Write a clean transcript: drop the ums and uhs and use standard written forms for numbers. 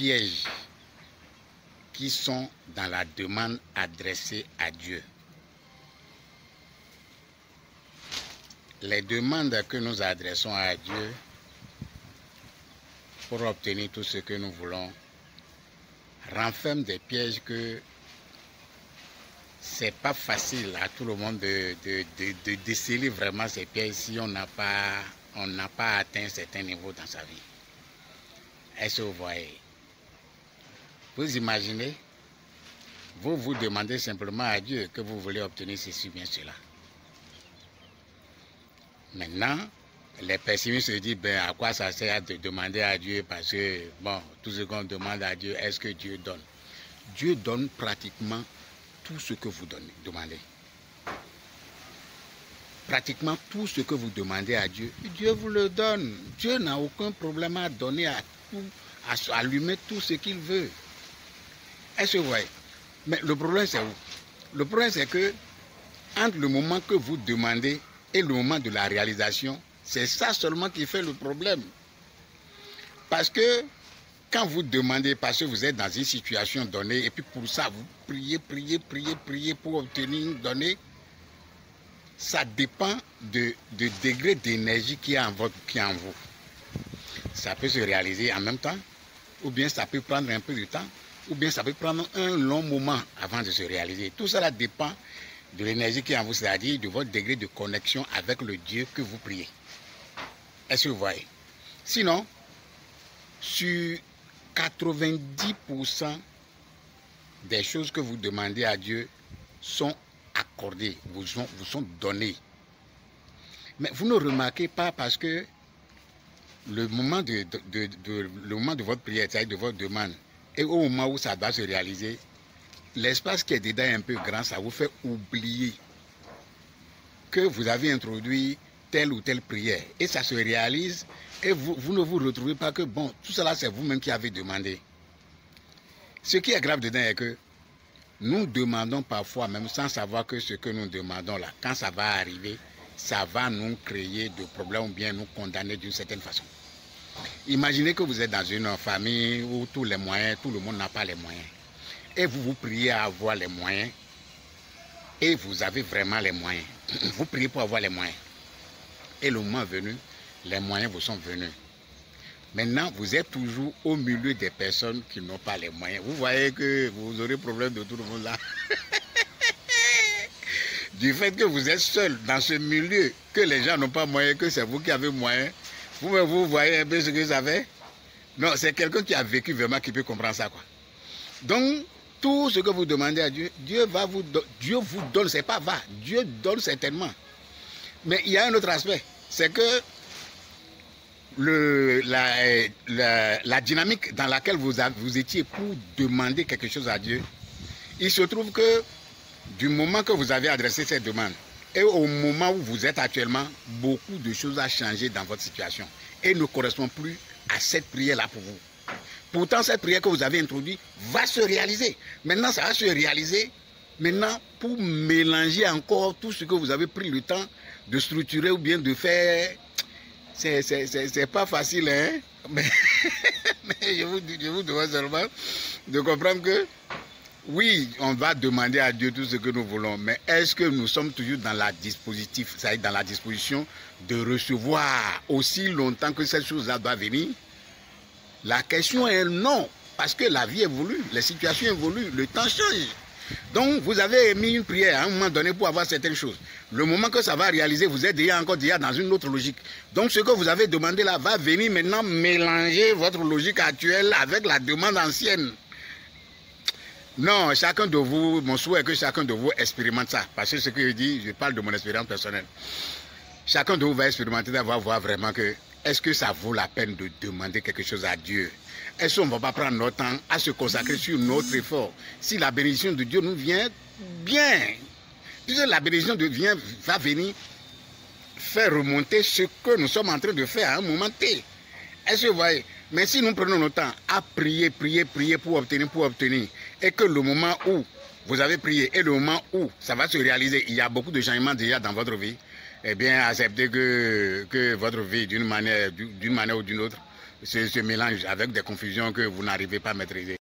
pièges qui sont dans la demande adressée à Dieu. Les demandes que nous adressons à Dieu pour obtenir tout ce que nous voulons renferment des pièges que c'est pas facile à tout le monde de déceler vraiment ces pièges si on n'a pas atteint un certain niveau dans sa vie. Est-ce que vous voyez? Vous imaginez, vous demandez simplement à Dieu que vous voulez obtenir ceci ou bien cela. Maintenant, les pessimistes se disent, ben, à quoi ça sert de demander à Dieu, parce que, bon, tout ce qu'on demande à Dieu, est-ce que Dieu donne? Dieu donne pratiquement tout ce que vous demandez. Pratiquement tout ce que vous demandez à Dieu, Dieu vous le donne. Dieu n'a aucun problème à donner à lui mettre tout ce qu'il veut. Est-ce que vous voyez? Mais le problème, c'est où? Le problème, c'est que entre le moment que vous demandez et le moment de la réalisation, c'est ça seulement qui fait le problème. Parce que quand vous demandez, parce que vous êtes dans une situation donnée, et puis pour ça, vous priez pour obtenir une donnée, ça dépend du degré d'énergie qui est en vous. Ça peut se réaliser en même temps, ou bien ça peut prendre un peu de temps, ou bien ça peut prendre un long moment avant de se réaliser. Tout cela dépend de l'énergie qui est en vous, c'est-à-dire de votre degré de connexion avec le Dieu que vous priez. Est-ce que vous voyez? Sinon, sur 90% des choses que vous demandez à Dieu sont accordées, vous sont données. Mais vous ne remarquez pas parce que le moment de votre prière, c'est-à-dire de votre demande, et au moment où ça doit se réaliser, l'espace qui est dedans est un peu grand, ça vous fait oublier que vous avez introduit telle ou telle prière. Et ça se réalise et vous ne vous retrouvez pas que, bon, tout cela c'est vous-même qui avez demandé. Ce qui est grave dedans est que nous demandons parfois, même sans savoir que ce que nous demandons là, quand ça va arriver, ça va nous créer de problèmes ou bien nous condamner d'une certaine façon. Imaginez que vous êtes dans une famille où tout le monde n'a pas les moyens. Et vous priez à avoir les moyens. Et vous avez vraiment les moyens. Vous priez pour avoir les moyens. Et le moment venu, les moyens vous sont venus. Maintenant, vous êtes toujours au milieu des personnes qui n'ont pas les moyens. Vous voyez que vous aurez problème de tout le monde là. Du fait que vous êtes seul dans ce milieu, que les gens n'ont pas moyen, que c'est vous qui avez moyen. Vous voyez un peu ce que ça fait? Non, c'est quelqu'un qui a vécu vraiment qui peut comprendre ça, quoi. Donc, tout ce que vous demandez à Dieu, Dieu vous donne, c'est pas va, Dieu donne certainement. Mais il y a un autre aspect, c'est que la dynamique dans laquelle vous étiez pour demander quelque chose à Dieu, il se trouve que du moment que vous avez adressé cette demande, et au moment où vous êtes actuellement, beaucoup de choses ont changé dans votre situation et ne correspondent plus à cette prière-là pour vous. Pourtant, cette prière que vous avez introduite va se réaliser. Maintenant, ça va se réaliser. Maintenant, pour mélanger encore tout ce que vous avez pris le temps de structurer ou bien de faire, c'est pas facile, hein? Mais je vous demande seulement de comprendre que oui, on va demander à Dieu tout ce que nous voulons, mais est-ce que nous sommes toujours dans la disposition de recevoir aussi longtemps que cette chose-là doit venir? La question est non, parce que la vie évolue, les situations évoluent, le temps change. Donc, vous avez émis une prière à un moment donné pour avoir certaines choses. Le moment que ça va réaliser, vous êtes déjà dans une autre logique. Donc, ce que vous avez demandé là va venir maintenant mélanger votre logique actuelle avec la demande ancienne. Non, chacun de vous, mon souhait est que chacun de vous expérimente ça. Parce que ce que je dis, je parle de mon expérience personnelle. Chacun de vous va expérimenter, va voir vraiment que est-ce que ça vaut la peine de demander quelque chose à Dieu? Est-ce qu'on ne va pas prendre notre temps à se consacrer sur notre effort? Si la bénédiction de Dieu nous vient, bien. Puisque la bénédiction de Dieu va venir faire remonter ce que nous sommes en train de faire à un moment T. Est-ce que vous voyez? Mais si nous prenons notre temps à prier pour obtenir, et que le moment où vous avez prié et le moment où ça va se réaliser, il y a beaucoup de changements déjà dans votre vie, eh bien, acceptez que votre vie, d'une manière ou d'une autre, se mélangent avec des confusions que vous n'arrivez pas à maîtriser.